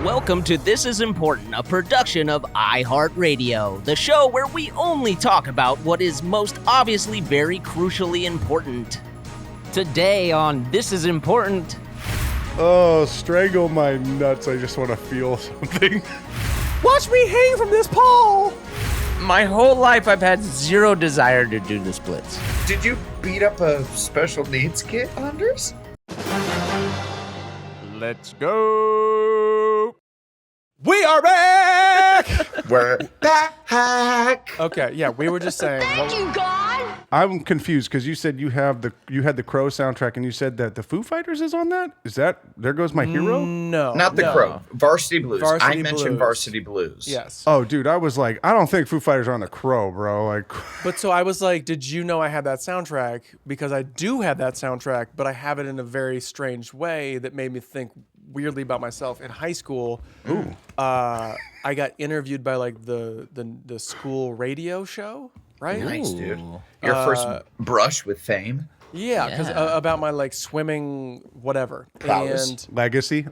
Welcome to This Is Important, a production of iHeartRadio, the show where we only talk about what is most obviously very crucially important. Today on This Is Important... Oh, strangle my nuts. I just want to feel something. Watch me hang from this pole! My whole life I've had zero desire to do the splits. Did you beat up a special needs kid, Anders? Let's go! We are back! We're back! Okay, yeah, we were just saying... Thank you, God! I'm confused because you said you had the Crow soundtrack and you said that the Foo Fighters is on that? Is that There Goes My Hero? No. Not the Crow. Varsity Blues. Varsity I mentioned Blues. Varsity Blues. Yes. Oh, dude, I was like, I don't think Foo Fighters are on the Crow, bro. Like, But so I was like, did you know I had that soundtrack? Because I do have that soundtrack, but I have it in a very strange way that made me think weirdly about myself. In high school, I got interviewed by like the school radio show, right? Nice, dude. Your first brush with fame. Yeah, because about my like swimming whatever. Prowess. And Legacy.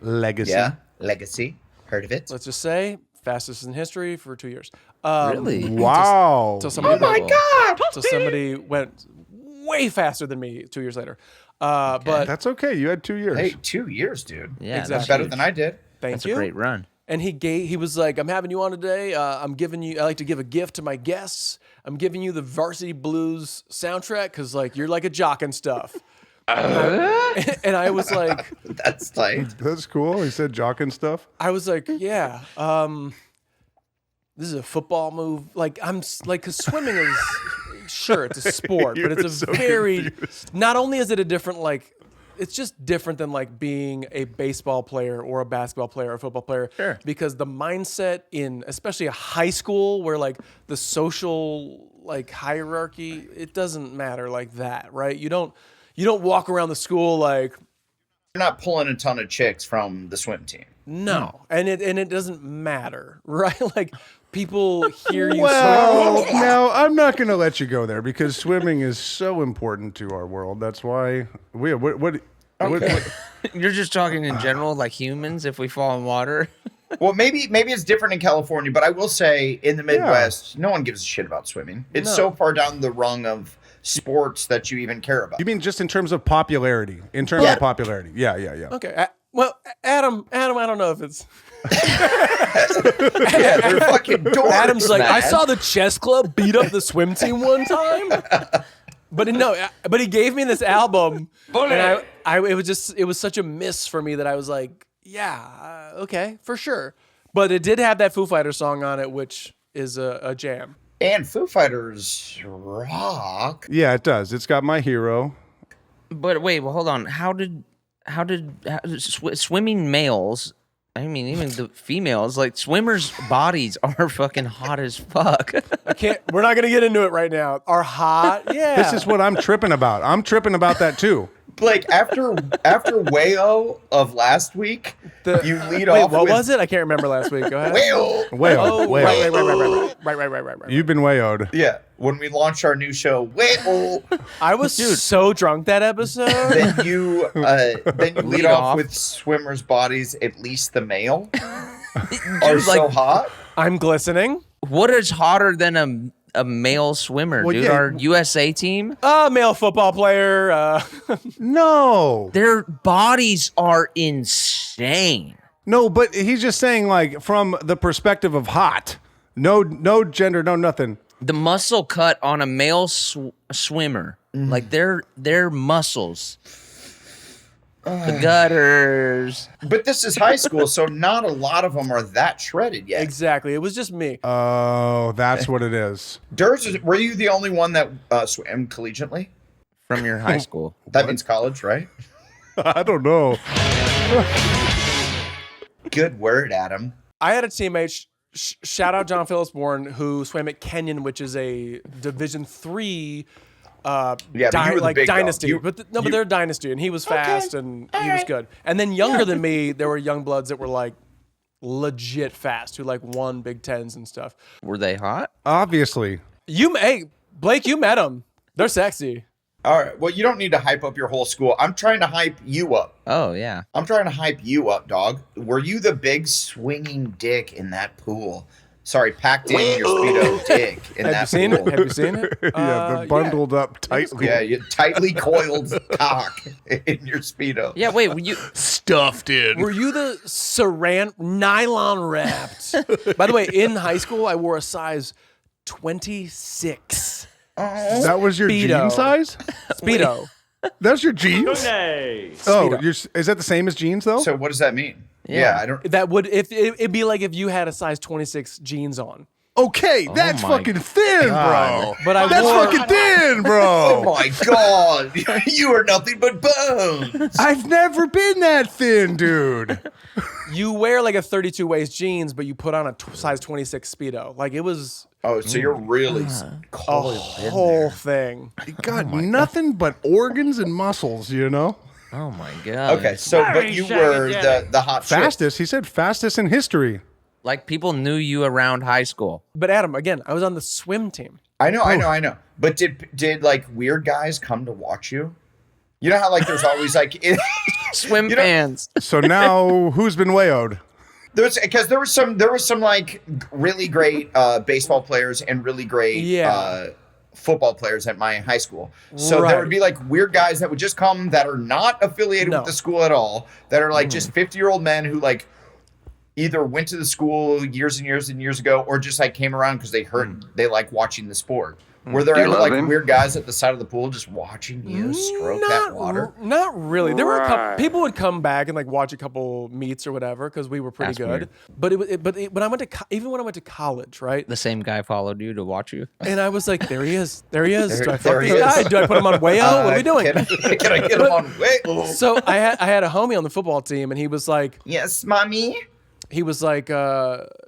Yeah. Legacy. Heard of it? let's just say fastest in history for 2 years. Really? Wow. Till somebody, God! till somebody went way faster than me 2 years later. But That's okay. You had 2 years. Hey, 2 years, dude. Yeah, Exactly. that's Better huge. than I did. thank That's you. a great run. And he was like, I'm having you on today. I like to give a gift to my guests. I'm giving you the Varsity Blues soundtrack because like you're like a jock and stuff. And I was like, That's tight. That's cool. He said jock and stuff. yeah. This is a football move. Like because swimming is sure it's a sport, but it's a so very. confused. Not only is it a different like. It's just different than like being a baseball player or a basketball player or a football player. Sure. Because the mindset in especially a high school where like the social like hierarchy, it doesn't matter like that, right? You don't walk around the school like You're not pulling a ton of chicks from the swim team. no. And it doesn't matter, right? Like people hear you Well, now I'm not going to let you go there because swimming is so important to our world. That's why what You're just talking in general, like humans, if we fall in water. Well, maybe it's different in California, but I will say in the Midwest, no one gives a shit about swimming. It's so far down the rung of sports that you even care about. You mean just in terms of popularity? In terms of popularity. Yeah. Okay. Well, Adam, I don't know if it's Yeah, they're fucking dorks, Adam's like, man. I saw the chess club beat up the swim team one time. But he gave me this album, and it was such a miss for me that I was like, yeah, okay, for sure. But it did have that Foo Fighters song on it, which is a jam. And Foo Fighters rock. Yeah, it does. It's got My Hero. But wait, well, hold on. How did swimming males? I mean, even the females, like swimmers' bodies are fucking hot as fuck. We're not gonna get into it right now. Are hot? Yeah. This is what I'm tripping about. I'm tripping about that too. Like after Wayo of last week, you lead off. What with was it? I can't remember last week. Go ahead. Wayo. Wayo. Right. You've been wayoed. Yeah, when we launched our new show, Wayo, I was so drunk that episode. then you lead off with swimmers' bodies, at least the male, are so hot. I'm glistening. What is hotter than a male swimmer, Well, dude? yeah. Our USA team, Male football player. No. their bodies are insane. No, but he's just saying like from the perspective of hot. No gender, no nothing. The muscle cut on a male swimmer, like their muscles, the gutters. But this is high school, so not a lot of them are that shredded yet. Exactly. It was just me. Oh, that's what it is. Durs, were you the only one that swam collegiately? From your high school. That means college, right? I don't know. Good word, Adam. I had a teammate. Shout out John Phillips Bourne, who swam at Kenyon, which is a Division III but you were the big dog. dynasty. But they're a dynasty, and he was fast and he was good. And then younger than me, there were young bloods that were like legit fast, who like won Big Tens and stuff. Were they hot? Obviously. Hey, Blake, you met them. They're sexy. All right. Well, you don't need to hype up your whole school. I'm trying to hype you up. Oh, yeah. I'm trying to hype you up, dog. Were you the big swinging dick in that pool? Sorry, packed in your Speedo dick in that pool. Have you seen it? The bundled up tightly. Yeah, you tightly coiled cock in your Speedo. Yeah, wait, were you Stuffed in. Were you the nylon wrapped? By the way, in high school, I wore a size 26. That was your Speedo. jean size? Speedo. That's your jeans? Oh, is that the same as jeans though? So what does that mean? Yeah, I don't. That would it'd be like if you had a size 26 jeans on. Okay, that's my fucking thin, bro. But That's fucking thin, Oh bro. my god, you are nothing but bones. I've never been that thin, dude. You wear like a 32 waist jeans, but you put on a size 26 Speedo. Like it was Oh, so you're really a coiled in whole there. thing. Got nothing but organs and muscles, you know? Oh my god. Okay, so but you were the hot chick. Fastest. He said fastest in history. Like people knew you around high school. But Adam, again, I was on the swim team. I know. But did like weird guys come to watch you? You know how like there's always like Swim You know- fans. So now who's been wayoed? there was some like really great baseball players and really great football players at my high school. So there would be like weird guys that would just come that are not affiliated with the school at all, that are like just 50-year-old men who like either went to the school years and years and years ago or just like came around because they heard they like watching the sport. Were there ever like weird guys at the side of the pool just watching you stroke that water? Not really. There were a couple people would come back and like watch a couple meets or whatever because we were pretty good. Weird. But when I went to even when I went to college, right? The same guy followed you to watch you. And I was like, there he is. There he is. Do I There fuck he this guy? is. Do I put him on Wayo? What are we doing? Can I get him on way? So I had a homie on the football team, and he was like, Yes, mommy.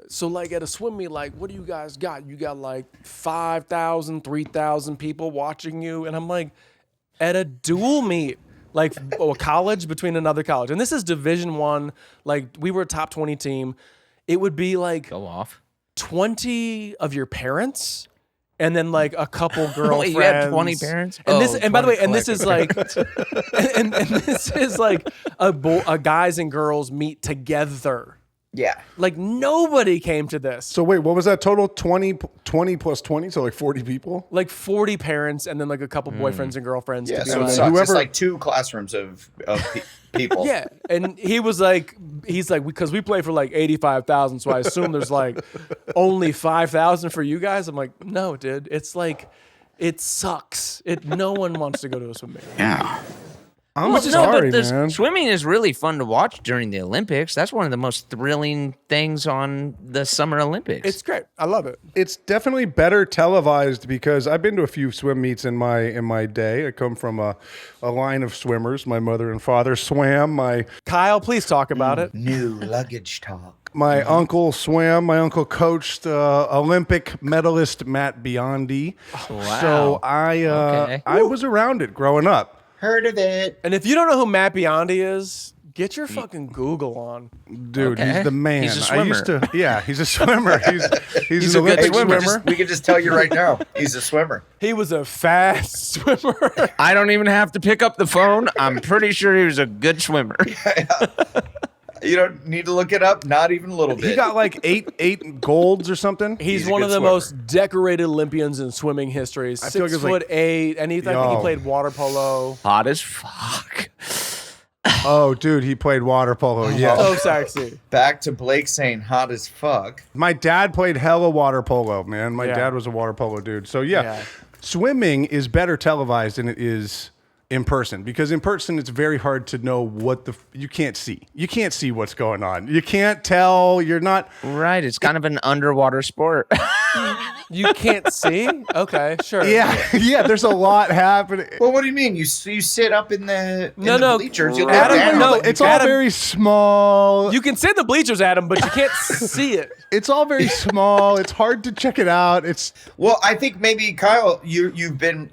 so like at a swim meet, like, what do you guys got? You got like 5,000, 3,000 people watching you. And I'm like, at a dual meet, like a college between another college. And this is Division I. Like we were a top 20 team. It would be like Go off. 20 of your parents. And then like a couple girlfriends. Wait, you had 20 parents? And Oh, and by the way, 20 and this is like, and this is like a guys and girls meet together. Yeah. Like nobody came to this. So wait, what was that total? 20 plus 20, so like 40 people? Like 40 parents and then like a couple boyfriends and girlfriends. Yeah, to be so it like, sucks. It's whoever- like 2 classrooms of people. yeah, and he's like, because we play for like 85,000, so I assume there's like only 5,000 for you guys. I'm like, no, dude, it's like, it sucks. No one wants to go to a swim meet. Yeah. I'm sorry, but man. swimming is really fun to watch during the Olympics. That's one of the most thrilling things on the Summer Olympics. It's great. I love it. It's definitely better televised because I've been to a few swim meets in my day. I come from a line of swimmers. My mother and father swam. Kyle, please talk about it. New luggage talk. My uncle swam. My uncle coached Olympic medalist Matt Biondi. Wow. So I was around it growing up. Heard of it. And if you don't know who Matt Biondi is, get your fucking Google on. Dude, Okay. he's the man. He's a I used swimmer. to, yeah, he's a swimmer. He's a an good Olympic swimmer. We could just tell you right now, he's a swimmer. He was a fast swimmer. I don't even have to pick up the phone. I'm pretty sure he was a good swimmer. You don't need to look it up, not even a little bit. He got like eight golds or something. He's a one good of the swimmer. most decorated Olympians in swimming history. I feel like 6'8", it's like- and I think he played water polo. Hot as fuck. Oh, dude, he played water polo. Yeah. So sexy. Back to Blake saying hot as fuck. My dad played hella water polo, man. My Yeah. dad was a water polo dude. So yeah, Yeah. swimming is better televised than it is in person because in person it's very hard to know what you can't see. You can't see what's going on. You can't tell. You're not. Right. It's kind of an underwater sport. You can't see? Okay, sure. Yeah. There's a lot happening. Well, what do you mean? You sit up in the No. bleachers. You look Adam, down. no, It's all Adam- very small. You can see the bleachers, Adam, but you can't see it. It's all very small. It's hard to check it out. Well, I think maybe Kyle, you've been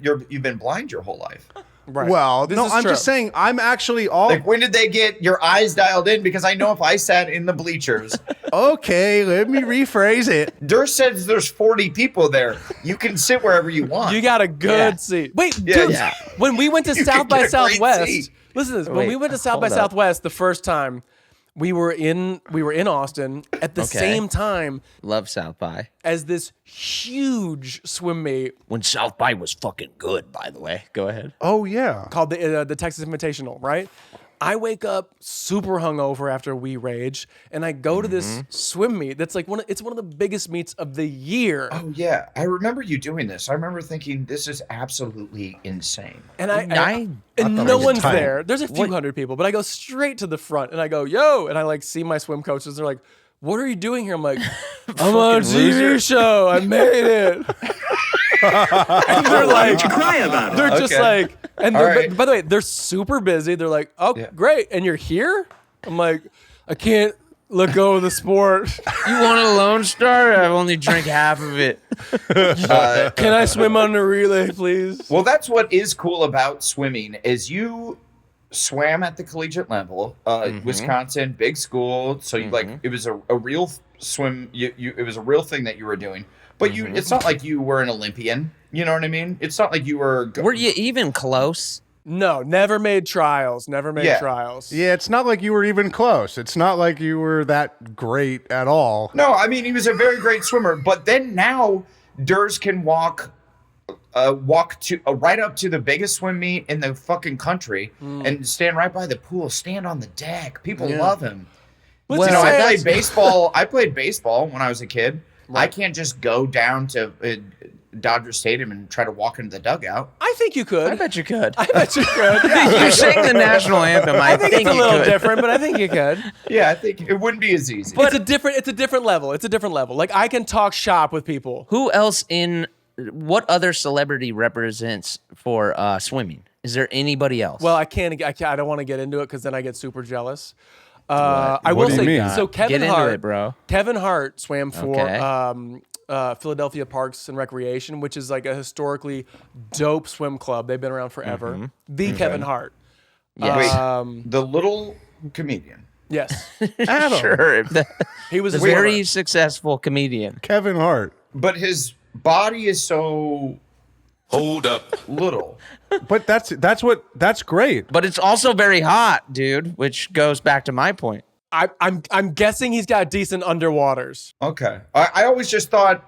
blind your whole life. Right. Well, This no, is I'm true. just saying I'm actually all Like, when did they get your eyes dialed in? Because I know if I sat in the bleachers, okay. Let me rephrase it. Durst says there's 40 people there. You can sit wherever you want. You got a good seat. Wait, Yeah, dude, yeah. when we went to You South can by get a great Southwest, seat. listen to this. When Wait, we went to South by hold up. Southwest the first time, we were in Austin at the Okay. same time Love South by. as this huge swim meet When South by was fucking good, by the way. Go ahead. Oh yeah. called the Texas Invitational, right? I wake up super hungover after We Rage, and I go to this swim meet. That's like it's one of the biggest meets of the year. Oh, yeah. I remember you doing this. I remember thinking, this is absolutely insane. And I and thought no it was one's tight. there. There's a few hundred people, but I go straight to the front and I go, yo, and I like see my swim coaches. They're like, what are you doing here? I'm like, I'm on a TV show. I made it. And they're like, Cry about it. they're just Okay. like, and All they're, right. by the way, they're super busy. They're like, oh, Yeah. great. And you're here? I'm like, I can't let go of the sport. You want a Lone Star? I've only drank half of it. Can I swim on the relay, please? Well, that's what is cool about swimming is you swam at the collegiate level, Wisconsin, big school. So you like it was a real swim. It was a real thing that you were doing. But it's not like you were an Olympian. You know what I mean? It's not like you were. Were you even close? No, never made trials. Never made Yeah. trials. Yeah, it's not like you were even close. It's not like you were that great at all. No, I mean he was a very great swimmer. But then now Durs can walk to right up to the biggest swim meet in the fucking country and stand right by the pool, stand on the deck. People love him. What's You know, he I say? played baseball. I played baseball when I was a kid. I can't just go down to Dodger Stadium and try to walk into the dugout. I think you could. I bet you could. I bet you could. You sang the national anthem. I I think it's a you little could. different, but I think you could. Yeah, I think it wouldn't be as easy. It's a different level. It's a different level. Like I can talk shop with people. Who else what other celebrity represents for swimming? Is there anybody else? Well, I don't want to get into it because then I get super jealous. I What will do you say mean? so. Kevin Get into Hart, it, bro. Kevin Hart swam for Okay. Philadelphia Parks and Recreation, which is like a historically dope swim club. They've been around forever. The Kevin Hart. Yes. Wait, the little comedian. Yes, Sure. he was The a swimmer. very successful comedian. Kevin Hart. But his body is so Hold up. little. But that's great. But it's also very hot, dude, which goes back to my point. I'm guessing he's got decent underwaters. Okay. I always just thought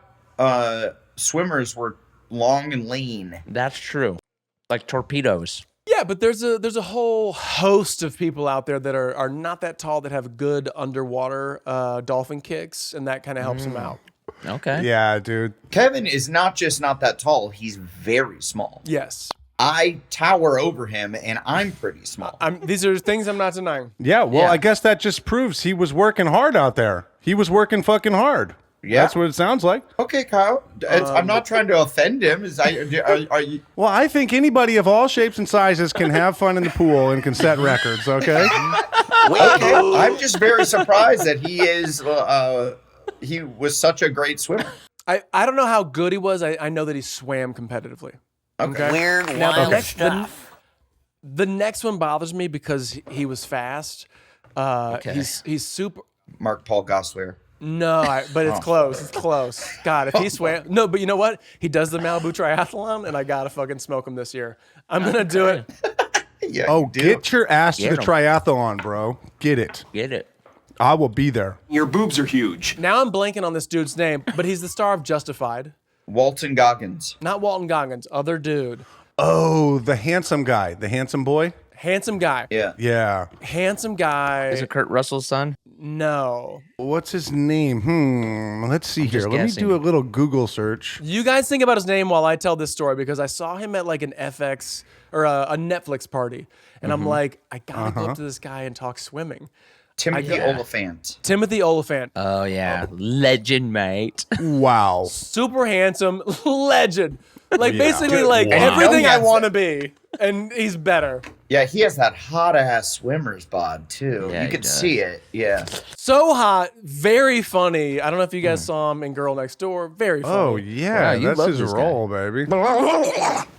swimmers were long and lean. That's true. Like torpedoes. Yeah, but there's a whole host of people out there that are not that tall that have good underwater dolphin kicks, and that kind of helps them out. Okay. Yeah, dude. Kevin is not just not that tall, he's very small. Yes, I tower over him and I'm pretty small. these are things I'm not denying. Yeah, well, Yeah. I guess that just proves he was working hard out there. He was working fucking hard. Yeah. That's what it sounds like. Okay, Kyle. I'm not trying to offend him. Are you? Well, I think anybody of all shapes and sizes can have fun in the pool and can set records, okay? Okay. I'm just very surprised that he is. He was such a great swimmer. I don't know how good he was. I know that he swam competitively. Okay. Weird, Now, wild the stuff. The next one bothers me because he was fast. He's super. Mark Paul Gosselaar. No, but it's close. It's close. God, if he swam. No, but you know what? He does the Malibu Triathlon, and I gotta fucking smoke him this year. I'm gonna do it. Yeah. Oh, you do. get your ass to Get the 'em. triathlon, bro. Get it. Get it. I will be there. Your boobs are huge. Now I'm blanking on this dude's name, but he's the star of Justified. Walton Goggins. Not Walton Goggins, other dude. Oh, the handsome guy, the handsome boy. Handsome guy. Yeah. Yeah. Handsome guy. Is it Kurt Russell's son? No. What's his name? Let's see here. just Let me guessing. do a little Google search. You guys think about his name while I tell this story because I saw him at like an FX or a Netflix party. And I'm like, I gotta go up to this guy and talk swimming. Timothy Oliphant. Timothy Oliphant. Oh, yeah. Legend, mate. Wow. Super handsome, legend. Like basically Dude, like wow. everything I Yes. want to be. and he's better. Yeah, he has that hot ass swimmer's bod too. Yeah, you can see it. Yeah. So hot, very funny. I don't know if you guys saw him in Girl Next Door. Very funny. Oh yeah, Wow, you that's love his this guy. role, baby.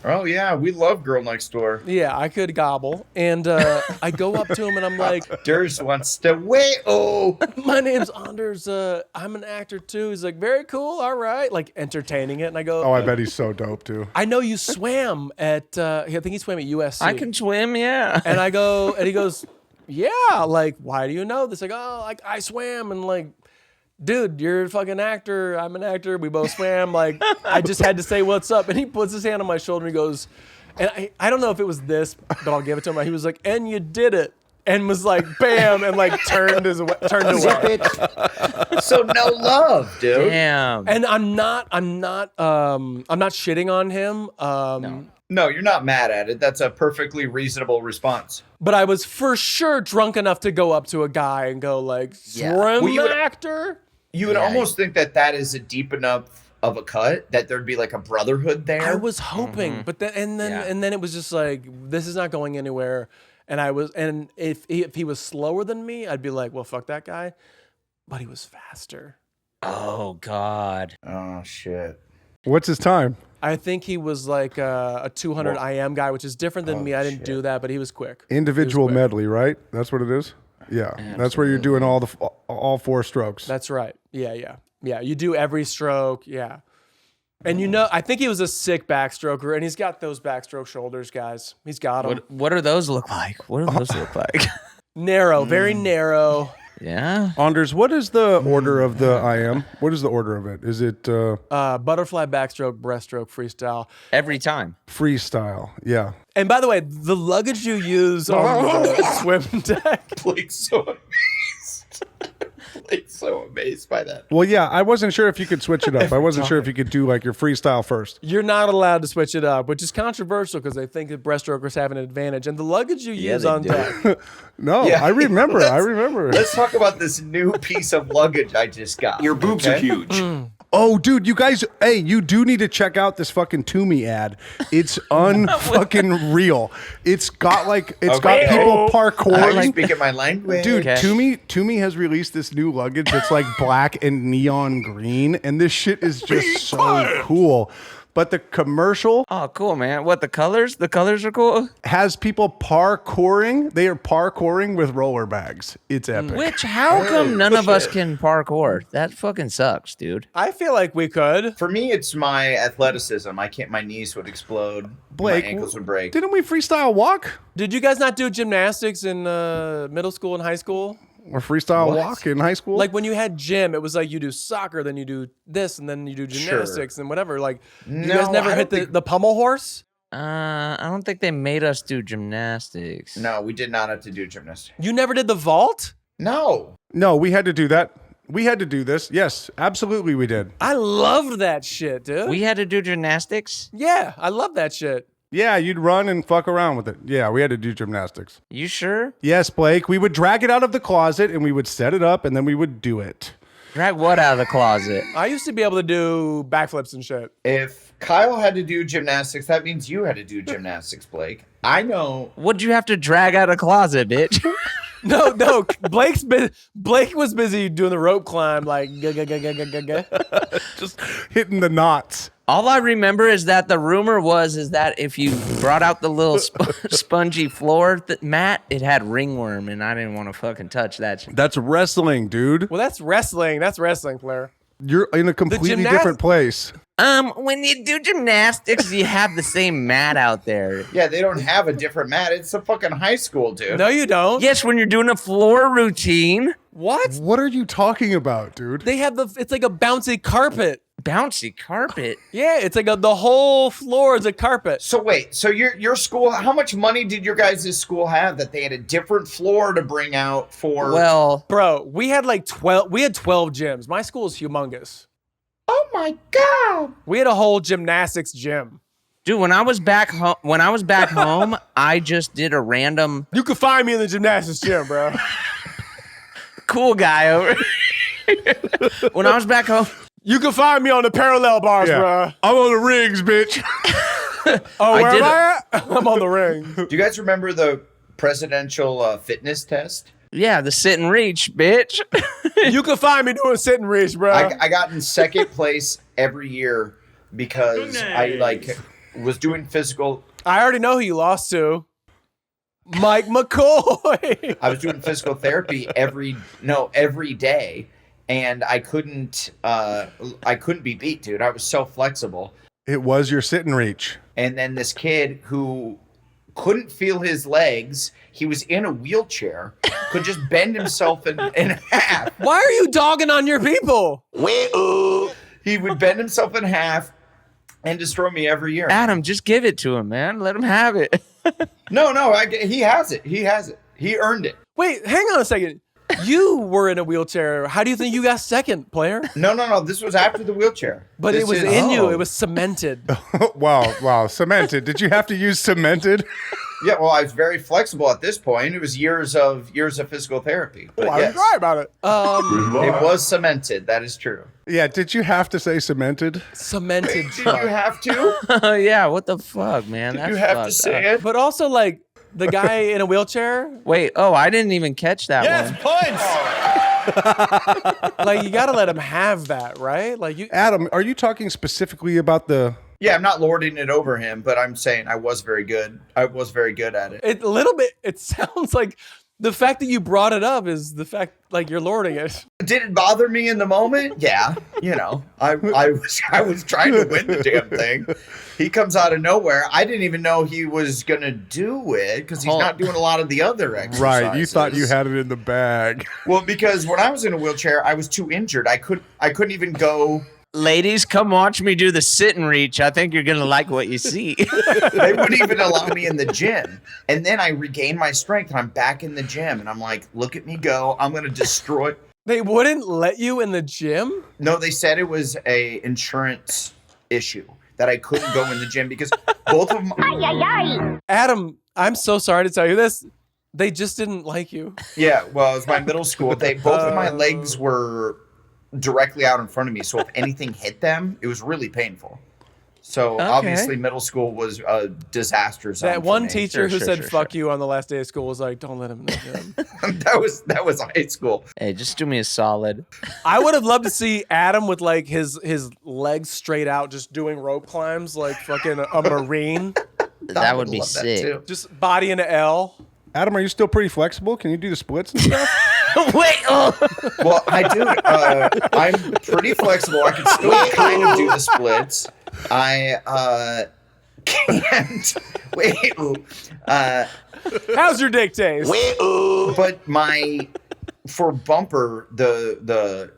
Oh yeah, we love Girl Next Door. Yeah, I could gobble. And I go up to him and I'm like, Durs wants to wait. Oh, my name's Anders. I'm an actor too. He's like, very cool. All right. Like entertaining it. And I go, Oh, I bet he's so dope too. I know you swam at, I think he swam at USC. I can swim, yeah. And I go, and he goes, yeah, like, why do you know this? Like, oh, like, I swam, and like, dude, you're a fucking actor. I'm an actor. We both swam. Like, I just had to say what's up. And he puts his hand on my shoulder and he goes, and I don't know if it was this, but I'll give it to him. He was like, and you did it. And was like, bam, and like turned away. so no love, dude. Damn. And I'm not shitting on him. No, you're not mad at it. That's a perfectly reasonable response. But I was for sure drunk enough to go up to a guy and go like, swim Well, you would- actor? You would almost think that is a deep enough of a cut that there'd be like a brotherhood there. I was hoping, but then it was just like, this is not going anywhere. And if he was slower than me, I'd be like, well, fuck that guy. But he was faster. Oh, God. Oh shit. What's his time? I think he was like a 200 IM guy, which is different than me. I didn't do that, but he was quick. Individual He was quick. medley, right? That's what it is. Yeah, that's where you're doing all 4 strokes. That's right. Yeah. You do every stroke. Yeah. And I think he was a sick backstroker, and he's got those backstroke shoulders, guys. He's got them. What do those look like? What do those look like? Narrow, very narrow. Yeah. Anders, what is the order of the IM? What is the order of it? Is it Butterfly, backstroke, breaststroke, freestyle. Every time. freestyle? Yeah. And by the way, the luggage you use on the swim deck. Blake's so amazed. Blake's so amazed by that. Well, yeah, I wasn't sure if you could switch it up. I wasn't sure if you could do like your freestyle first. You're not allowed to switch it up, which is controversial because they think that breaststrokers have an advantage. And the luggage you use they on do. deck. No, Yeah. I remember. Let's talk about this new piece of luggage I just got. Your boobs are huge. Oh, dude, you guys, hey, you do need to check out this fucking Toomey ad. It's unfucking real. It's got got people Are you parkouring. speaking my language? Dude, Okay. Toomey has released this new luggage that's like black and neon green, and this shit is just so cool. But the commercial Oh, cool, man. What, the colors? The colors are cool? has people parkouring. They are parkouring with roller bags. It's epic. How come none of us can parkour? That fucking sucks, dude. I feel like we could. For me, it's my athleticism. I can't. My knees would explode. Blake, my ankles would break. Didn't we freestyle walk Did you guys not do gymnastics in middle school and high school? or freestyle What? walk in high school? Like when you had gym, it was like you do soccer, then you do this, and then you do gymnastics and whatever. Like you guys No, never I hit don't think- the pommel horse? I don't think they made us do gymnastics. No, we did not have to do gymnastics. You never did the vault? No. No, we had to do that. We had to do this. Yes, absolutely we did. I loved that shit, dude. We had to do gymnastics? Yeah, I love that shit. Yeah, you'd run and fuck around with it. Yeah, we had to do gymnastics. You sure? Yes, Blake, we would drag it out of the closet and we would set it up and then we would do it. Drag what out of the closet? I used to be able to do backflips and shit. If Kyle had to do gymnastics, that means you had to do gymnastics, Blake. I know. What'd you have to drag out of the closet, bitch? No, Blake was busy doing the rope climb, like Just hitting the knots. All I remember is that the rumor is that if you brought out the little spongy floor mat, it had ringworm, and I didn't want to fucking touch that shit. That's wrestling, dude. Well, that's wrestling. That's wrestling, Flair. You're in a completely different place. When you do gymnastics, you have the same mat out there. Yeah, they don't have a different mat. It's a fucking high school, dude. No, you don't. Yes, when you're doing a floor routine. What? What are you talking about, dude? They have it's like a bouncy carpet. Bouncy carpet. Yeah, it's like the whole floor is a carpet. So wait, so your school, how much money did your guys' school have that they had a different floor to bring out for? Well, Bro, we had like 12 gyms. My school is humongous. Oh my God. We had a whole gymnastics gym. dude, when I was back home, I just did a random You could find me in the gymnastics gym, bro. cool guy over. When I was back home, You can find me on the parallel bars, bro. I'm on the rings, bitch. Oh, where am I at? I'm on the ring. Do you guys remember the presidential fitness test? Yeah, the sit and reach, bitch. You can find me doing sit and reach, bro. I got in second place every year because I was doing physical. I already know who you lost to. Mike Mecaughey. I was doing physical therapy every day, and I couldn't be beat, dude. I was so flexible. It was your sit and reach. And then this kid who couldn't feel his legs, he was in a wheelchair, could just bend himself in half. Why are you dogging on your people? He would bend himself in half and destroy me every year. Adam, just give it to him, man. Let him have it. No, he has it. He has it. He earned it. Wait, hang on a second. You were in a wheelchair. How do you think you got second, player? No. This was after the wheelchair. But This it was is- in you. It was cemented. Wow. Cemented. Did you have to use cemented? Yeah, well, I was very flexible at this point. It was years of physical therapy. But I was yes, right about it. it was cemented. That is true. Yeah. Did you have to say cemented? Cemented. Did you have to? Oh, yeah, what the fuck, man? Did you have to say it? But also, like, the guy in a wheelchair, Wait, I didn't even catch that one. like, you got to let him have that, right? Like, you. Adam, are you talking specifically about the... Yeah, I'm not lording it over him, but I'm saying I was very good. I was very good at it. A little bit, it sounds like the fact that you brought it up is the fact, like, you're lording it. Did it bother me in the moment? Yeah, I was trying to win the damn thing. He comes out of nowhere. I didn't even know he was gonna do it because he's not doing a lot of the other exercises. Right, you thought you had it in the bag. Well, because when I was in a wheelchair, I was too injured. I couldn't even go. Ladies, come watch me do the sit and reach. I think you're going to like what you see. They wouldn't even allow me in the gym. And then I regained my strength and I'm back in the gym. And I'm like, look at me go. I'm going to destroy. They wouldn't let you in the gym? No, they said it was a insurance issue that I couldn't go in the gym because both of them. Adam, I'm so sorry to tell you this. They just didn't like you. Yeah, well, it was my middle school. Both of my legs were directly out in front of me. So if anything hit them, it was really painful. So obviously middle school was a disaster zone. That one for me. teacher who said fuck you on the last day of school was like, don't let him in the gym. that was high school. Hey, just do me a solid. I would have loved to see Adam with like his legs straight out, just doing rope climbs like fucking a Marine. That would be love that sick. too. Just body in an L. Adam, are you still pretty flexible? Can you do the splits and stuff? Wait, Well, I do. I'm pretty flexible. I can still kind of do the splits. I can't. Wait. How's your dick taste? But for bumper, the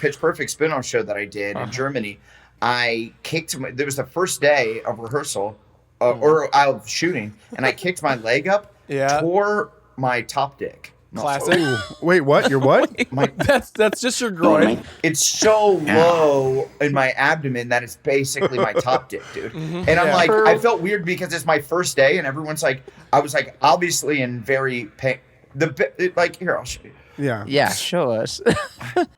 Pitch Perfect spin-off show that I did in Germany, I kicked. There was the first day of rehearsal or of shooting, and I kicked my leg up. Yeah. Tore my top dick. Classic. Ooh, wait, what? Your what? That's just your groin. It's so low in my abdomen that it's basically my top dick, dude. And I'm like, I felt weird because it's my first day, and everyone's like, I was like, obviously in very pain. Here, I'll show you. Yeah. yeah, show us.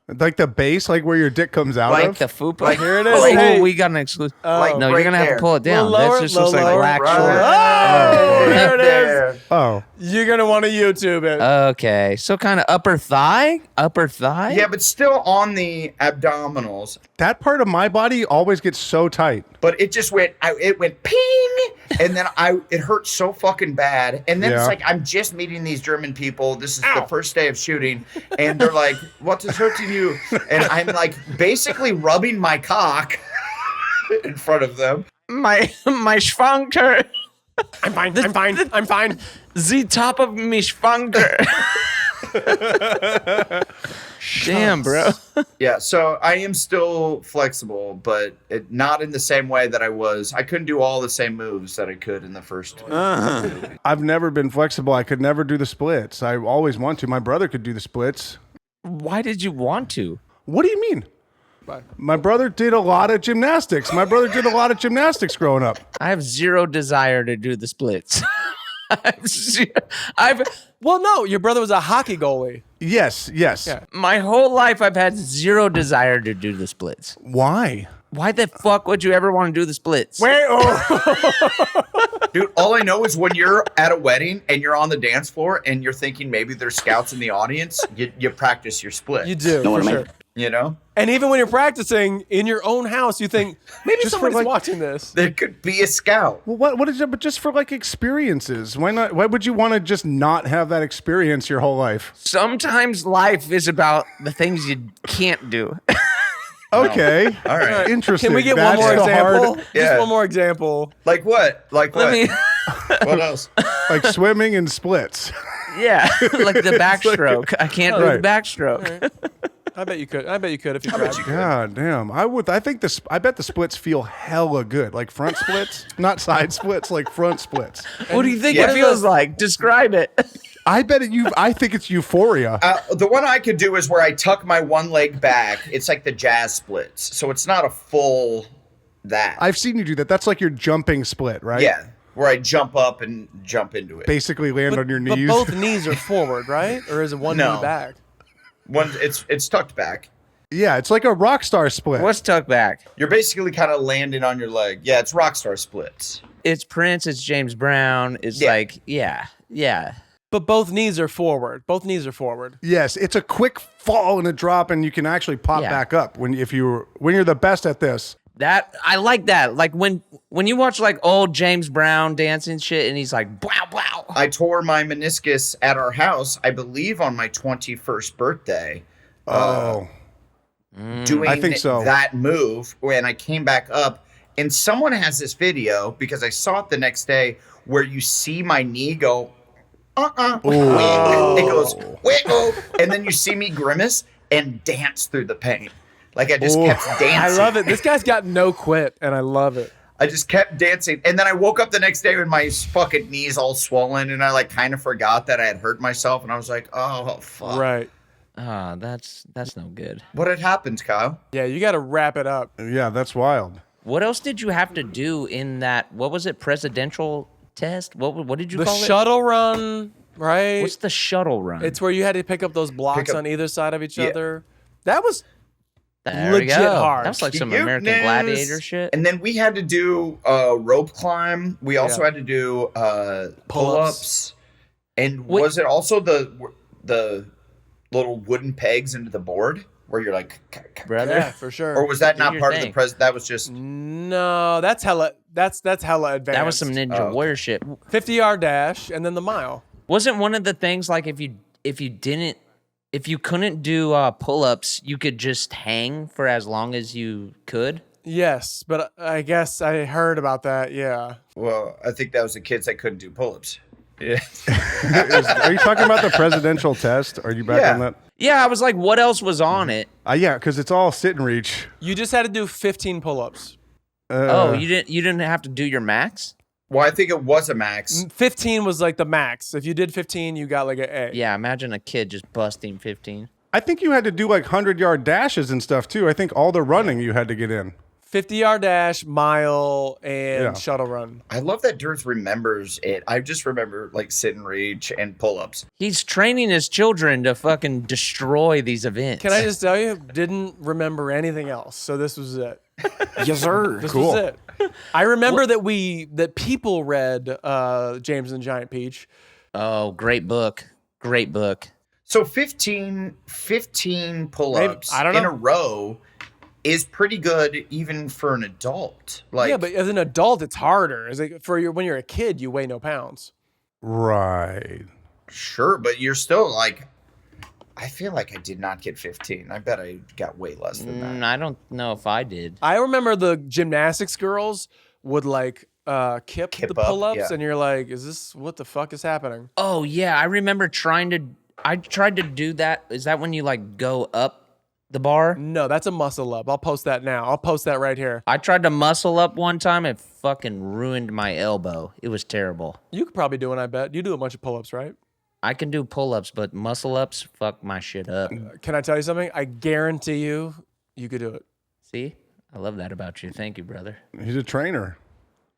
Like the base, like where your dick comes out Like of? the fupa. Like, here it is. Oh, Hey. we got an exclusive. Like No, right you're gonna have there. to pull it down. Little lower, That just looks little like lower. black Right. short. Oh, there it is. Oh. You're gonna want to YouTube it. Okay, so kind of upper thigh. Yeah, but still on the abdominals. That part of my body always gets so tight. But it just went, it went ping, and then it hurt so fucking bad. And then Yeah. it's like, I'm just meeting these German people. This is the first day of shooting. And they're like, what is hurting you? And I'm like, basically rubbing my cock in front of them. My sphincter. I'm fine. I'm fine. I'm fine. The top of my sphincter. Damn, bro. Yeah, so I am still flexible, but not in the same way that I was. I couldn't do all the same moves that I could in the first. I've never been flexible. I could never do the splits. I always want to. My brother could do the splits. Why did you want to? What do you mean? My brother did a lot of gymnastics. Growing up. I have zero desire to do the splits. Well, no, your brother was a hockey goalie. Yes. Yeah. My whole life I've had zero desire to do the splits. Why? Why the fuck would you ever want to do the splits? Wait, oh. Dude, all I know is when you're at a wedding and you're on the dance floor and you're thinking maybe there's scouts in the audience, you practice your split. You do, Know for what I sure. mean? You know? And even when you're practicing in your own house, you think, maybe Just for, somebody's like- watching this. There could be a scout. Well, what is it? But just for like experiences, why not? Why would you want to just not have that experience your whole life? Sometimes life is about the things you can't do. Okay, All right. interesting. Can we get That's one more the example? hard- Yeah. Just one more example. Like what? Like what? Let me, What else? like swimming and splits. yeah, like the backstroke. I can't do Right. the backstroke. I bet you could. I bet you could if you tried. God damn, I would. I think this. I bet the splits feel hella good, like front splits, not side splits, like front splits. What do you think Yeah. it feels like? Describe it. I bet it. I think it's euphoria. The one I could do is where I tuck my one leg back. It's like the jazz splits. So it's not a full that. I've seen you do that. That's like your jumping split, right? Yeah. Where I jump up and jump into it. Basically land on your But knees. both knees are forward, right? Or is it one No. knee back? It's tucked back. Yeah, it's like a rock star split. What's tucked back? You're basically kind of landing on your leg. Yeah, it's rock star splits. It's Prince. It's James Brown. It's Yeah. like, yeah. But both knees are forward. Both knees are forward. Yes, it's a quick fall and a drop, and you can actually pop Yeah. back up when you're the best at this. That I like that. Like when you watch like old James Brown dancing shit, and he's like, wow, wow. I tore my meniscus at our house, I believe, on my 21st birthday. Doing I think so. that move when I came back up, and someone has this video because I saw it the next day where you see my knee go, it goes, wiggle, and then you see me grimace and dance through the pain. Like I just kept dancing. I love it. This guy's got no quit, and I love it. I just kept dancing. And then I woke up the next day with my fucking knees all swollen, and I like kind of forgot that I had hurt myself, and I was like, oh, fuck. Right. Ah, that's no good. What had happened, Kyle? Yeah, you got to wrap it up. Yeah, that's wild. What else did you have to do in that? What was it? Presidential test? What did you The call it? shuttle run, right? What's the shuttle run? It's where you had to pick up those blocks up- on either side of each Yeah. other. That was there we legit go. hard. That's like some Cuteness. American Gladiator shit. And then we had to do rope climb. We also had to do pull-ups. And Wait. was it also the little wooden pegs into the board where you're like, Brother. yeah, for sure. or was that Do not your part of thing. the that was just No, that's hella advanced. That was some Ninja Warrior shit. 50-yard dash and then the mile. Wasn't one of the things like if you couldn't do pull-ups, you could just hang for as long as you could? Yes, but I guess I heard about that. Yeah. well, I think that was the kids that couldn't do pull-ups. Yeah. Are you talking about the presidential test? Are you back Yeah. on that? Yeah, I was like, what else was on it? Yeah, because it's all sit and reach. You just had to do 15 pull-ups. Oh, you didn't have to do your max? Well, I think it was a max. 15 was like the max. If you did 15, you got like an A. Yeah, imagine a kid just busting 15. I think you had to do like 100-yard dashes and stuff too. I think all the running you had to get in. 50-yard dash, mile, and Yeah. shuttle run. I love that Dirth remembers it. I just remember like sit and reach and pull-ups. He's training his children to fucking destroy these events. Can I just tell you, didn't remember anything else. So this was it. Yes, sir. This Cool. was it. I remember that people read James and the Giant Peach. Oh, great book. Great book. So 15 pull-ups I don't in know. a row is pretty good even for an adult. Like Yeah, but as an adult, it's harder. It's like when you're a kid, you weigh no pounds. Right. sure, but you're still like I feel like I did not get 15. I bet I got way less than that. I don't know if I did. I remember the gymnastics girls would like kip the up, pull-ups, yeah. and you're like, what the fuck is happening? Oh yeah, I remember I tried to do that. Is that when you like go up the bar? No, that's a muscle up. I'll post that now. I'll post that right here. I tried to muscle up one time. It fucking ruined my elbow. It was terrible. You could probably do one, I bet. You do a bunch of pull-ups, right? I can do pull-ups, but muscle-ups fuck my shit up. Can I tell you something? I guarantee you could do it. See? I love that about you. Thank you, brother. He's a trainer.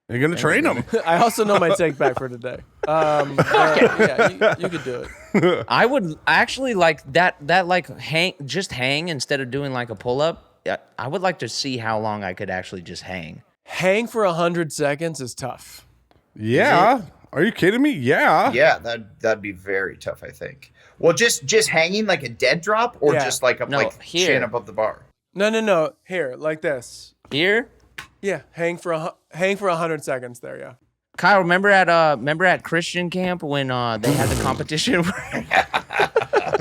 You're going to train him. I also know my take back for today. Yeah, you could do it. I would actually like that like hang instead of doing like a pull-up. I would like to see how long I could actually just hang. Hang for 100 seconds is tough. Yeah. Are you kidding me? Yeah. Yeah, that'd be very tough, I think. Well, just hanging like a dead drop, or just like chin above the bar. No. Here, like this. Here? Yeah, hang for 100 seconds there. Yeah. Kyle, remember at Christian camp when they had the competition?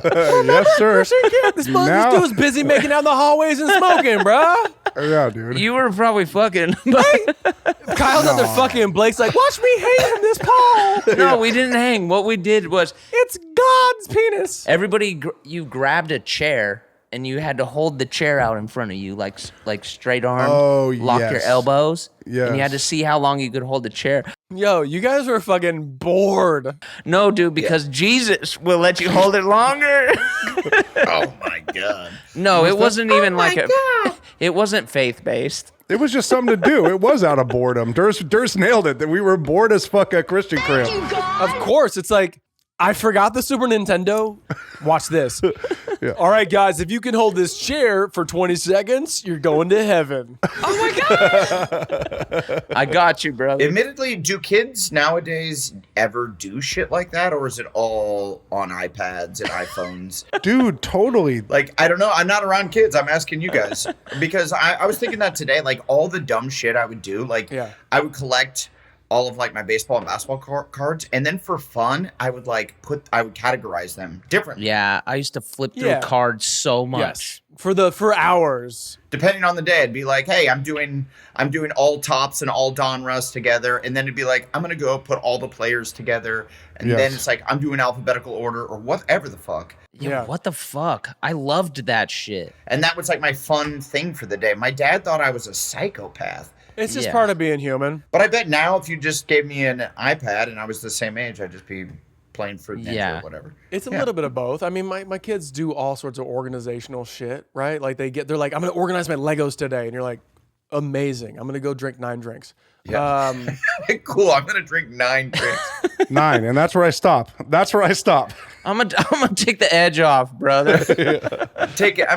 Yes, sir. This dude was busy making out in the hallways and smoking, bro. Yeah, dude. You were probably fucking. Kyle's out there fucking, and Blake's like, watch me hang from this pole. No, we didn't hang. What we did was It's God's penis. everybody, you grabbed a chair and you had to hold the chair out in front of you, like straight arm. Oh, lock your yes. elbows. Yes. And you had to see how long you could hold the chair. Yo, you guys were fucking bored. No, dude, because Jesus will let you hold it longer. Oh my God. No, it wasn't even like it wasn't faith-based. It was just something to do. It was out of boredom. Durst nailed it. That we were bored as fuck at Christian camp. Of course, it's like, I forgot the Super Nintendo. Watch this. Yeah. All right, guys, if you can hold this chair for 20 seconds, you're going to heaven. Oh my God. I got you, brother. Admittedly, do kids nowadays ever do shit like that, or is it all on iPads and iPhones? Dude, totally. Like, I don't know. I'm not around kids. I'm asking you guys. Because I was thinking that today, like, all the dumb shit I would do, like, I would collect all of, like, my baseball and basketball cards, and then for fun, I would, like, I would categorize them differently. Yeah, I used to flip through cards so much. Yes. For hours. Depending on the day, it'd be like, hey, I'm doing all tops and all Donruss together, and then it'd be like, I'm gonna go put all the players together, and then it's like I'm doing alphabetical order or whatever the fuck. Yeah, what the fuck? I loved that shit. And that was like my fun thing for the day. My dad thought I was a psychopath. It's just part of being human. But I bet now if you just gave me an iPad and I was the same age, I'd just be playing Fruit Ninja or whatever. It's a little bit of both. I mean, my kids do all sorts of organizational shit, right? Like they're like, I'm going to organize my Legos today. And you're like, amazing. I'm going to go drink 9 drinks. Yeah. Cool. I'm going to drink 9 drinks. 9. And that's where I stop. I'm gonna take the edge off, brother. I'm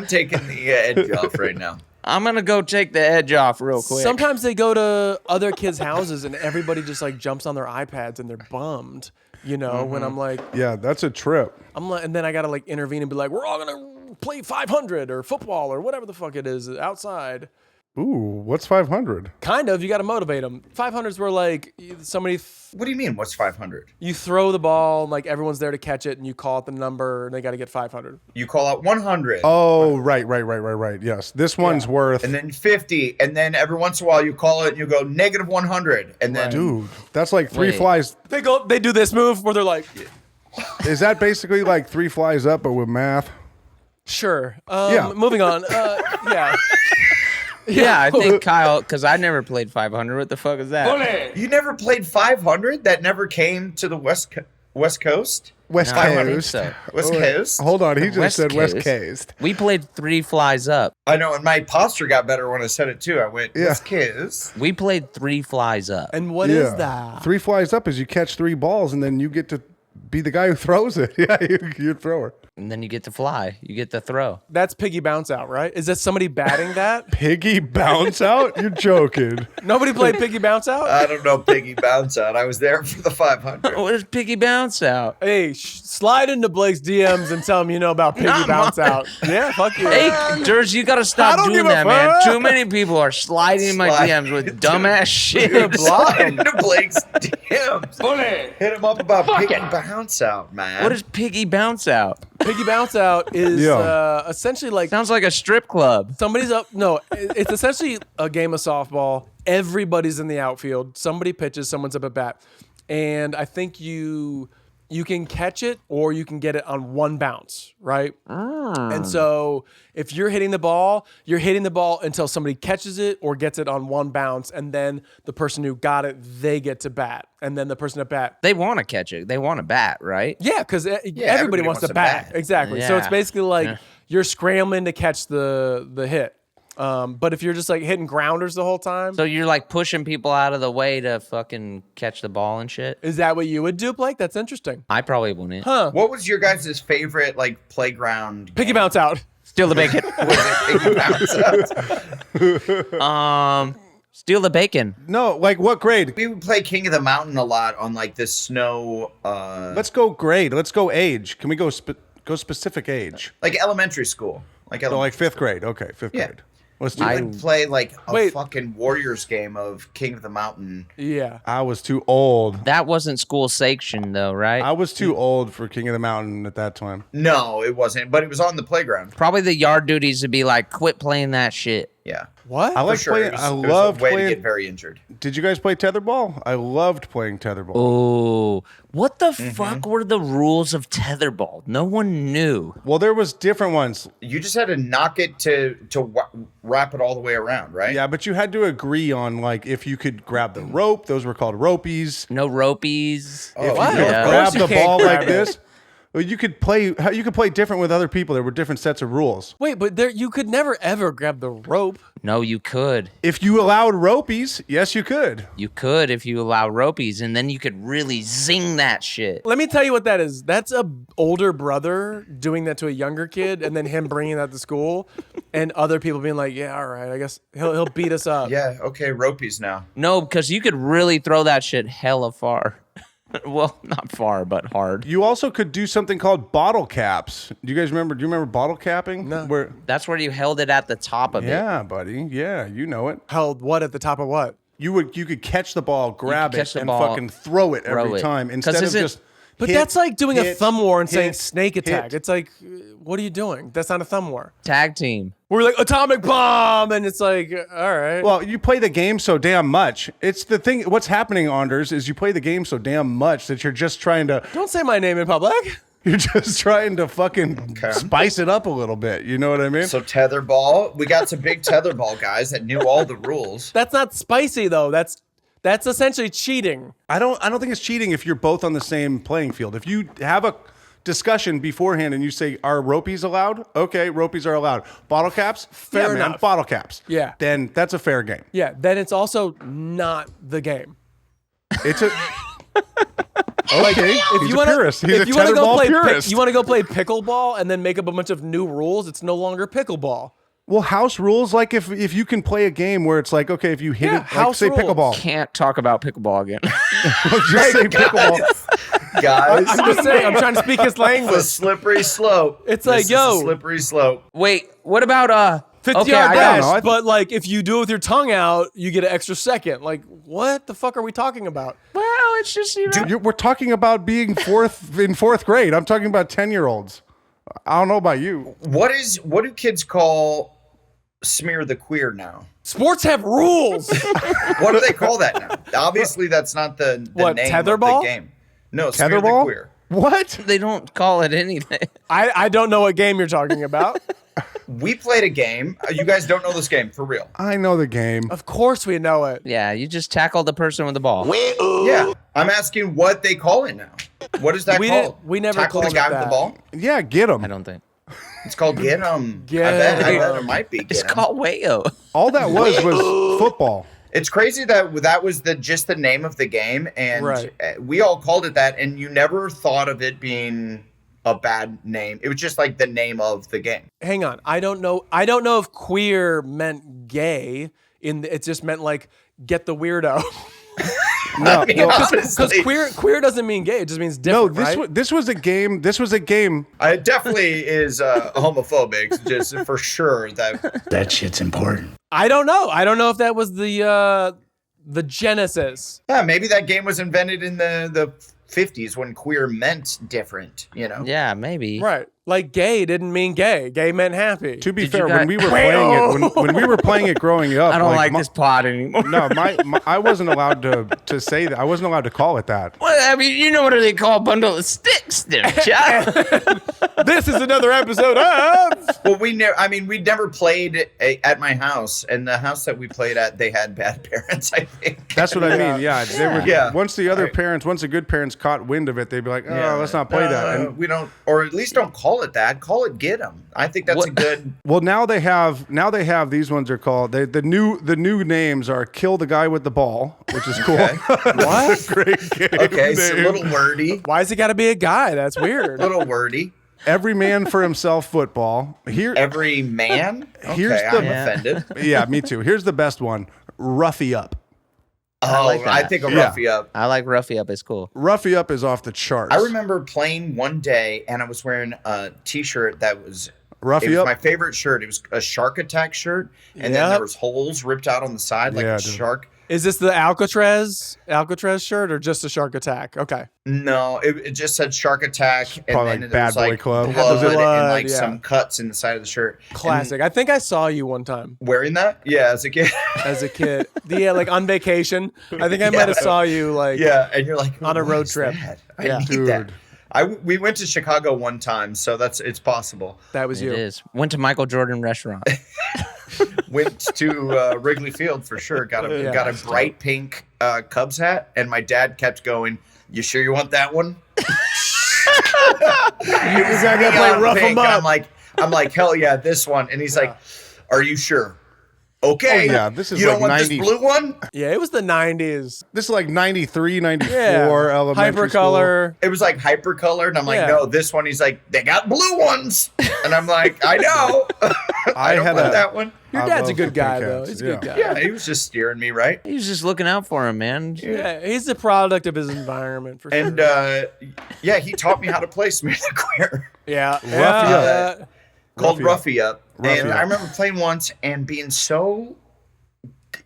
taking the edge off right now. I'm gonna go take the edge off real quick. Sometimes they go to other kids' houses and everybody just like jumps on their iPads and they're bummed, you know, when I'm like, yeah, that's a trip. I'm like, and then I gotta like intervene and be like, we're all gonna play 500 or football or whatever the fuck it is outside. Ooh, what's 500? Kind of, you got to motivate them. 500s were like somebody. What do you mean? What's 500? You throw the ball, like everyone's there to catch it, and you call out the number, and they got to get 500. You call out 100. Oh, right. Yes, this one's worth. And then 50, and then every once in a while you call it and you go negative 100, and then dude, that's like 3 flies. They do this move where they're like, is that basically like 3 flies up, but with math? Sure. Yeah. Moving on. Yeah. Yeah, I think Kyle, because I never played 500. What the fuck is that? You never played 500? That never came to the West Coast? West Coast. West Coast. Hold on, he just West said West Coast. Coast. We played 3 flies up. I know, and my posture got better when I said it too. I went, West Coast. We played 3 flies up. And what is that? 3 flies up is you catch 3 balls, and then you get to be the guy who throws it. Yeah, you thrower. And then you get to fly. You get to throw. That's piggy bounce out, right? Is that somebody batting that? Piggy bounce out? You're joking. Nobody played piggy bounce out? I don't know piggy bounce out. I was there for the 500. What is piggy bounce out? Hey, slide into Blake's DMs and tell him you know about piggy bounce out. Yeah, fuck you. Hey, Durs, you gotta stop doing that, man. Too many people are sliding in my DMs with dumbass shit. Slide into Blake's DMs. Hit him up about piggy bounce out, man. What is piggy bounce out? Piggy bounce out is essentially like sounds like a strip club. Somebody's up. No, it's essentially a game of softball. Everybody's in the outfield. Somebody pitches. Someone's up at bat, and I think you can catch it or you can get it on one bounce, right? And so if you're hitting the ball until somebody catches it or gets it on one bounce, and then the person who got it, they get to bat. And then the person at bat. They want to catch it. They want to bat, right? Yeah, because everybody wants to bat. Exactly. Yeah. So it's basically like you're scrambling to catch the hit. But if you're just like hitting grounders the whole time. So you're like pushing people out of the way to fucking catch the ball and shit? Is that what you would do, Blake? That's interesting. I probably wouldn't. Huh. What was your guys' favorite like playground Piggy game? bounce out. Steal the bacon. Steal the bacon. No, like what grade? We would play King of the Mountain a lot on like this snow. Let's go grade. Let's go age. Can we go specific age? Like elementary school. So like fifth grade. Okay, fifth grade. Let's do We it. would play like a fucking Warriors game of King of the Mountain. Yeah. I was too old. That wasn't school sanctioned, though, right? I was too old for King of the Mountain at that time. No, it wasn't, but it was on the playground. Probably the yard duties would be like, quit playing that shit. Yeah. What? I like sure. playing. It was, I it was loved a way playing. to get very injured. Did you guys play tetherball? I loved playing tetherball. Oh, what the fuck were the rules of tetherball? No one knew. Well, there was different ones. You just had to knock it to wrap it all the way around, right? Yeah, but you had to agree on like if you could grab the rope. Those were called ropies. No ropies. If what? you Yeah. grab Of course the you can't ball grab like it. this, well, you could play. You could play different with other people. There were different sets of rules. Wait, but you could never ever grab the rope. No, you could. If you allowed ropies, yes, you could. You could if you allow ropies, and then you could really zing that shit. Let me tell you what that is. That's a older brother doing that to a younger kid, and then him bringing that to school, and other people being like, "Yeah, all right, I guess he'll beat us up." Yeah, okay, ropies now. No, because you could really throw that shit hella far. Well, not far, but hard. You also could do something called bottle caps. Do you guys remember? Do you remember bottle capping? No. Where? That's where you held it at the top of it. Yeah, buddy. Yeah, you know it. Held what at the top of what? You could catch the ball, grab catch it, the and ball, fucking throw it throw every it. time 'Cause instead of is it- just. But hit, that's like doing a hit, thumb war and saying hit, snake attack. hit. It's like, what are you doing? That's not a thumb war. Tag team. We're like atomic bomb, and it's like, all right. Well, you play the game so damn much. It's the thing. What's happening, Anders, is you play the game so damn much that you're just trying to. Don't say my name in public. You're just trying to fucking spice it up a little bit. You know what I mean? So tetherball, we got some big tetherball guys that knew all the rules. That's not spicy though. That's essentially cheating. I don't think it's cheating if you're both on the same playing field. If you have a discussion beforehand and you say, are ropies allowed? Okay, ropies are allowed. Bottle caps? Fair Man, enough. bottle caps. Yeah. Then that's a fair game. Yeah. Then it's also not the game. It's a okay. He's a purist. He's a if you wanna go tetherball play, purist. you want to go play pickleball and then make up a bunch of new rules. It's no longer pickleball. Well, house rules, like if you can play a game where it's like, okay, if you hit Yeah, it, like house say rules. pickleball. Can't talk about pickleball again. Just say pickleball. Guys, I'm just saying. I'm trying to speak his it's a language. slippery slope. It's like, This is a yo. slippery slope. Wait, what about 50-yard I dash, don't know. but like if you do it with your tongue out, you get an extra second. Like, what the fuck are we talking about? Well, it's just, you know. We're talking about being in fourth grade. I'm talking about 10-year-olds. I don't know about you. What do kids call smear the queer now? Sports have rules. What do they call that now? Obviously, that's not the What, name tetherball? of the game. No, smear the Tetherball? queer. What? They don't call it anything. I don't know what game you're talking about. We played a game. You guys don't know this game for real. I know the game. Of course we know it. Yeah, you just tackle the person with the ball. Yeah, I'm asking what they call it now. What is that called? We never tackle the called guy it with the that. ball. Yeah, get I them. don't think. It's called get 'em. Get I bet 'em. it might be. It's Get 'em. called Wayo. All that was football. It's crazy that was just the name of the game, and Right. we all called it that, and you never thought of it being a bad name. It was just like the name of the game. Hang on. I don't know if queer meant gay. It just meant like get the weirdo. No, I mean, no, Because honestly, queer doesn't mean gay. It just means no. different. right? This was a game. This was a game. it definitely is homophobic, just for sure. That shit's important. I don't know. I don't know if that was the genesis. Yeah, maybe that game was invented in the 50s when queer meant different. You know. Yeah, maybe. Right. Like gay didn't mean gay. Gay meant happy. To be Did you fair, guys- when we were playing it, when we were playing it growing up, I don't like my- this pod anymore. No, I wasn't allowed to say that. I wasn't allowed to call it that. Well, I mean, you know what they call a bundle of sticks there, Chuck. This is another episode of. Well, we never played at my house, and the house that we played at, they had bad parents. I think That's what I mean. Yeah, they were. Yeah. Once the good parents caught wind of it, they'd be like, "Oh, let's not play that." And we don't, or at least don't call it that. Call it get 'em. I think that's a good. well, now they have these ones are called the new names are kill the guy with the ball, which is cool. What? Great game. Okay, so a name. little wordy, Why has it got to be a guy? That's weird. little wordy. Every man for himself football. Every man? Here's I'm offended. Yeah, me too. Here's the best one. Roughy Up. Oh, like that. I think a Roughy Up. I like Roughy Up. It's cool. Roughy Up is off the charts. I remember playing one day, and I was wearing a T-shirt that was Roughy it was Up. my favorite shirt. It was a Shark Attack shirt, and then there was holes ripped out on the side like a shark. Is this the Alcatraz shirt or just a Shark Attack? Okay. No, it just said Shark Attack, and Probably then like there Bad was Boy like Club. blood and like yeah. some cuts in the side of the shirt. Classic. I think I saw you one time And wearing that? Yeah, as a kid. as a kid. Yeah, like on vacation. I think I might have saw you like Yeah, and you're like on a "What road is trip. that? Yeah. I need that. We went to Chicago one time, so it's possible. That was you. It is. Went to Michael Jordan restaurant. Went to Wrigley Field for sure. Got a bright pink Cubs hat, and my dad kept going, "You sure you want that one?" You're gonna play rough 'em up. I'm like, hell yeah, this one. And he's like, "Are you sure?" Okay. Oh, yeah, this is you don't like want 90 this blue one? Yeah, it was the 90s. This is like 93, 94 Yeah. elementary school. Hypercolor. It was like hypercolor, and I'm like, Yeah. no, this one. He's like, they got blue ones, and I'm like, I know. I don't want that one. Your I dad's a love good the guy, pink though. hats. He's a good guy. Yeah, he was just steering me right. He was just looking out for him, man. Yeah, he's the product of his environment for sure. And yeah, he taught me how to play Smith and Queer. yeah, Roughy Up. Called Roughy Up. Roughy And Up. I remember playing once and being so.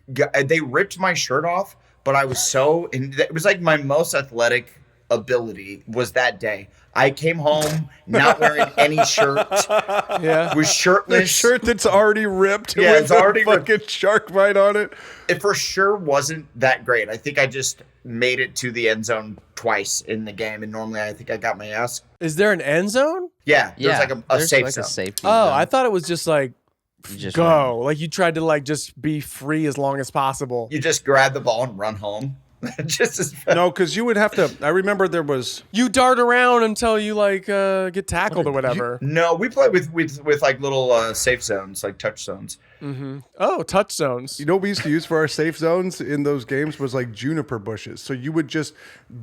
They ripped my shirt off, but I was so. And it was like my most athletic ability was that day. I came home not wearing any shirt. yeah. Was The shirtless. shirt that's already ripped Yeah, with it's a already fucking shark bite on it. It for sure wasn't that great. I think I just made it to the end zone twice in the game, and normally I think I got my ass. Is there an end zone? Yeah, there's like a there's safe like zone. a safety Oh, zone. I thought it was just like You just go. Like you tried to like just be free as long as possible. You just grab the ball and run home. Just as No, because you would have to. I remember there was. You dart around until you like get tackled or whatever. No, we play with like little safe zones, like touch zones. Oh, touch zones. You know what we used to use for our safe zones in those games was like juniper bushes. So you would just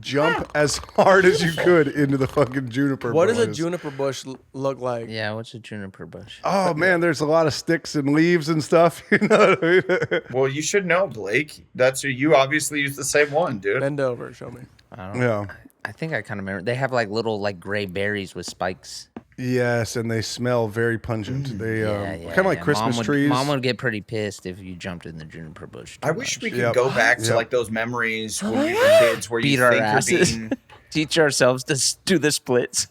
jump as hard as you could into the fucking juniper What bushes. does a juniper bush look like? Yeah, what's a juniper bush? Oh man, there's a lot of sticks and leaves and stuff. You know what I mean? Well, you should know, Blake. You obviously use the same one, dude. Bend over, show me. Yeah. I think I kind of remember. They have like little like gray berries with spikes. Yes, and they smell very pungent. They kind of like Christmas trees. Mom would get pretty pissed if you jumped in the juniper bush. I wish we could Yep. go back to Yep. like those memories when we were kids, where Beat you our think asses. you're being. Teach ourselves to do the splits.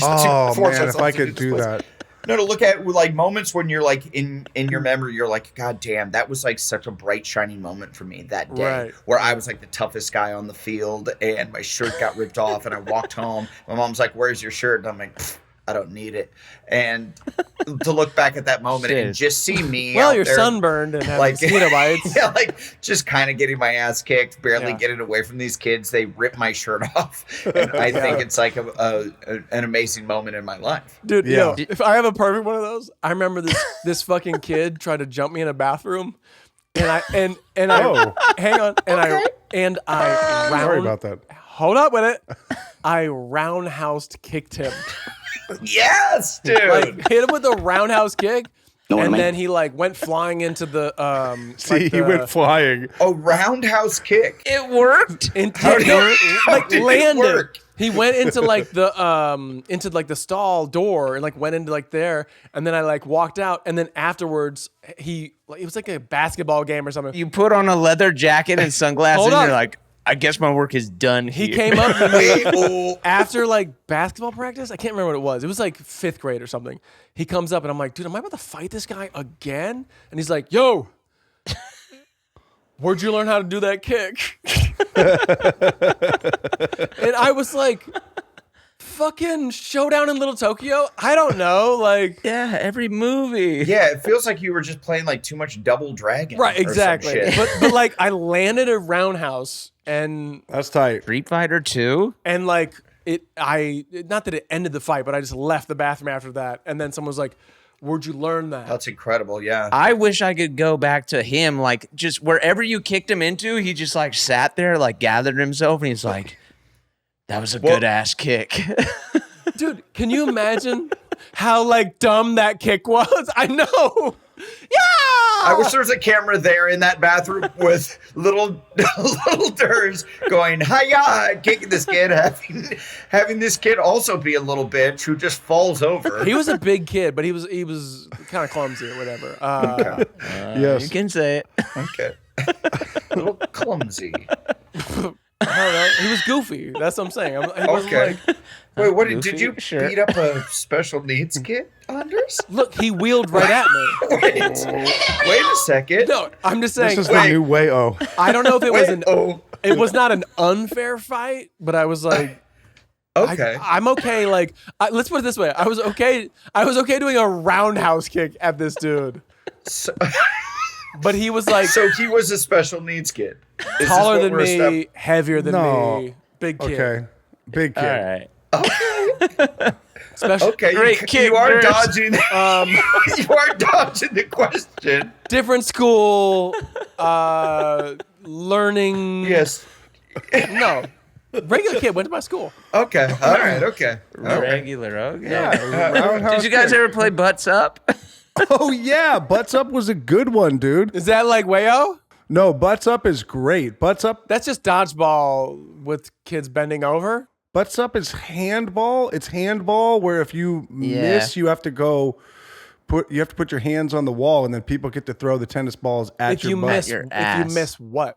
Oh force man, if ourselves I to could do do this. that. No, to look at like moments when you're like in your memory, you're like, God damn, that was like such a bright, shining moment for me that day, Right. where I was like the toughest guy on the field, and my shirt got ripped off, and I walked home. My mom's like, "Where's your shirt?" And I'm like, I don't need it. And to look back at that moment and just see me, Well, out you're there, sunburned and have like mosquito bites. yeah, like just kind of getting my ass kicked, barely Yeah. getting away from these kids. They rip my shirt off, and I think it's like an amazing moment in my life. Dude, Yeah. yo, if I have a perfect one of those, I remember this fucking kid tried to jump me in a bathroom, and I Oh. hang on, and I Sorry about that. hold up with it. I roundhoused kicked him, Yes, dude. like hit him with a roundhouse kick, Know what I and mean? then he like went flying into the See, like he the- went flying. A roundhouse kick. It worked. into How did it landed. work? He went into like the stall door and like went into like there, and then I like walked out, and then afterwards it was like a basketball game or something. You put on a leather jacket and sunglasses, Hold and up. you're like, I guess my work is done He here. came up to me Oh, after like basketball practice. I can't remember what it was. It was like 5th grade or something. He comes up and I'm like, dude, am I about to fight this guy again? And he's like, yo, where'd you learn how to do that kick? And I was like, fucking Showdown in Little Tokyo? I don't know. Like, Yeah, every movie. yeah, it feels like you were just playing like too much Double Dragon. right, or some exactly. shit. But like I landed a roundhouse and That's tight. Street Fighter 2. like not that it ended the fight, but I just left the bathroom after that. And then someone was like, where'd you learn that? That's incredible. Yeah. I wish I could go back to him, like just wherever you kicked him into, he just like sat there, like gathered himself, and he's like, "That was a good ass kick." Dude, Can you imagine how like dumb that kick was? I know. Yeah. I wish there was a camera there in that bathroom with little Durs going, hiya, kicking this kid, having this kid also be a little bitch who just falls over. He was a big kid, but he was kind of clumsy or whatever. Yes. You can say it. Okay. A little clumsy. I don't know. He was goofy. That's what I'm saying. He wasn't Okay. like, Wait, what Goofy? did you Sure. beat up a special needs kid, Anders? look, he wheeled right at me. Wait a second. No, I'm just saying. This is the new way. Oh, I don't know if it was an. Oh, It was not an unfair fight, but I was like, okay. I'm okay. Like, let's put it this way: I was okay doing a roundhouse kick at this dude, So, but he was like so he was a special needs kid. Is this taller what than we're me, heavier than No. me, big kid. okay. Big kid. All right. Special, Okay, Great you kick, are Durs. dodging. You are dodging the question. different school, learning. Yes. No, regular kid went to my school. Okay. All right. Okay. All right. Regular, okay. Roundhouse Did you guys kick. ever play Butts Up? Oh yeah, Butts Up was a good one, dude. Is that like Wayo? No, Butts Up is great. Butts Up That's just dodgeball with kids bending over. Butts Up is handball. It's handball where if you miss, you have to put your hands on the wall, and then people get to throw the tennis balls at If your you butt. miss, Your if ass. you miss what?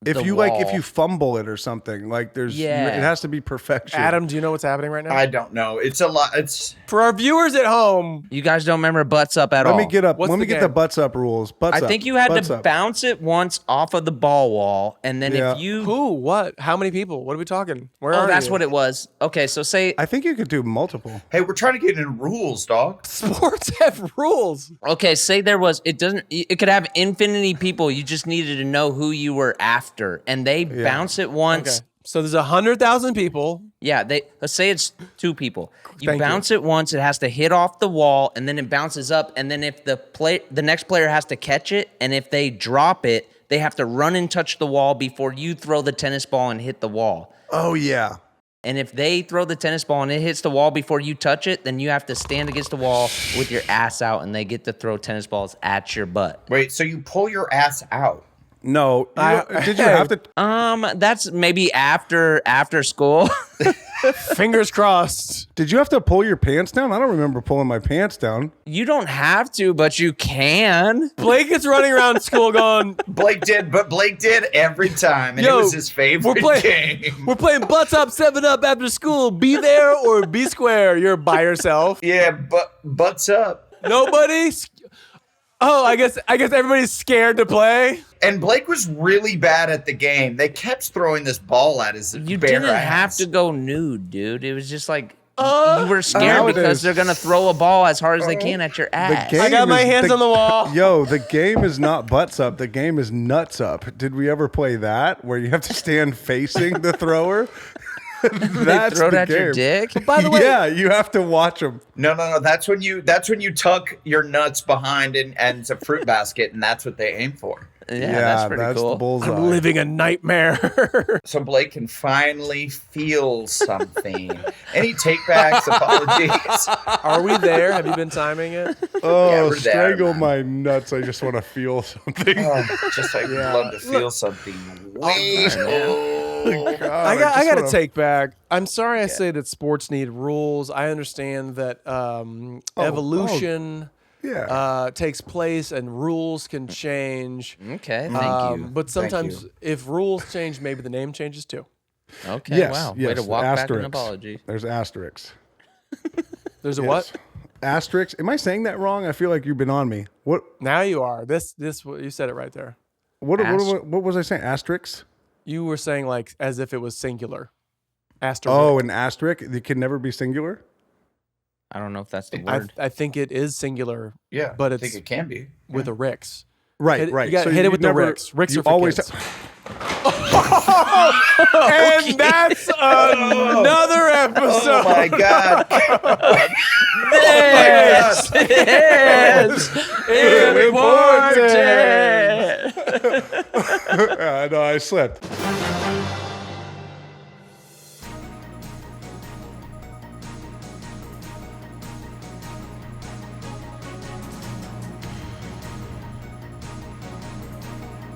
if the you wall. if you fumble it or something, like it has to be perfection. Adam, do you know what's happening right now? I don't know. It's a lot. It's For our viewers at home, You guys don't remember Butts Up at all? Let me get up. What's Let me the get the game? Butts Up rules. Butts I up. think you had Butts to up. bounce it once off of the ball wall, and then Yeah. if you... who, what, how many people? What are we talking? Where Oh, are that's you? what it was. Okay, so say... I think you could do multiple. hey, we're trying to get in rules, dog. Sports have rules. Okay, say there was... It could have infinity people. You just needed to know who you were after, and they bounce it once... Okay. So there's 100,000 people. Yeah, let's say it's 2 people. You Thank you. bounce it once, it has to hit off the wall, and then it bounces up, and then if the next player has to catch it, and if they drop it, they have to run and touch the wall before you throw the tennis ball and hit the wall. Oh yeah. And if they throw the tennis ball and it hits the wall before you touch it, then you have to stand against the wall with your ass out, and they get to throw tennis balls at your butt. Wait, so you pull your ass out? No. Did you have to? That's maybe after school. Fingers crossed. Did you have to pull your pants down? I don't remember pulling my pants down. You don't have to, but you can. Blake is running around school going, Blake did every time, and Yo, it was his favorite game. we're playing Butts Up, 7-Up after school. Be there or be square. You're by yourself. Yeah, but butts up. Nobody. Oh, I guess everybody's scared to play. And Blake was really bad at the game. They kept throwing this ball at his You bare didn't have ass. to go nude, dude. It was just like you were scared nowadays- because they're gonna throw a ball as hard as they can at your ass. game I got my is hands on the wall. Yo, the game is not Butts Up. The game is Nuts Up. Did we ever play that where you have to stand facing the thrower? That's Throw it the at your game. dick. By the way, Yeah, you have to watch them. No. That's when you tuck your nuts behind and it's a fruit basket, and that's what they aim for. Yeah, that's pretty cool. the bullseye. I'm living a nightmare. So Blake can finally feel something. Any takebacks, apologies. Are we there? Have you been timing it? Oh, Yeah, we're there, strangle man. my nuts. I just want to feel something. Oh, just like love to feel something. Wait. God, I just got to wanna- take back. I'm sorry I say that sports need rules. I understand that evolution takes place and rules can change. Okay, thank you. But sometimes if rules change, maybe the name changes too. Okay, Yes, wow. yes. Way to walk back an asterisks. apology. There's asterisks. There's a Yes. what? Asterisks. Am I saying that wrong? I feel like you've been on me. What? Now you are. This you said it right there. What was I saying? Asterisks? You were saying like as if it was singular. Asterisk. Oh, an asterisk. It can never be singular. I don't know if that's the word. I think it is singular Yeah, But I it's- think it can be. with a Ricks. Right, Hit it- right. you gotta hit it you with the never- Ricks. Ricks you are for always kids. ha- And that's another episode. Oh my god. This is important. No, I slipped.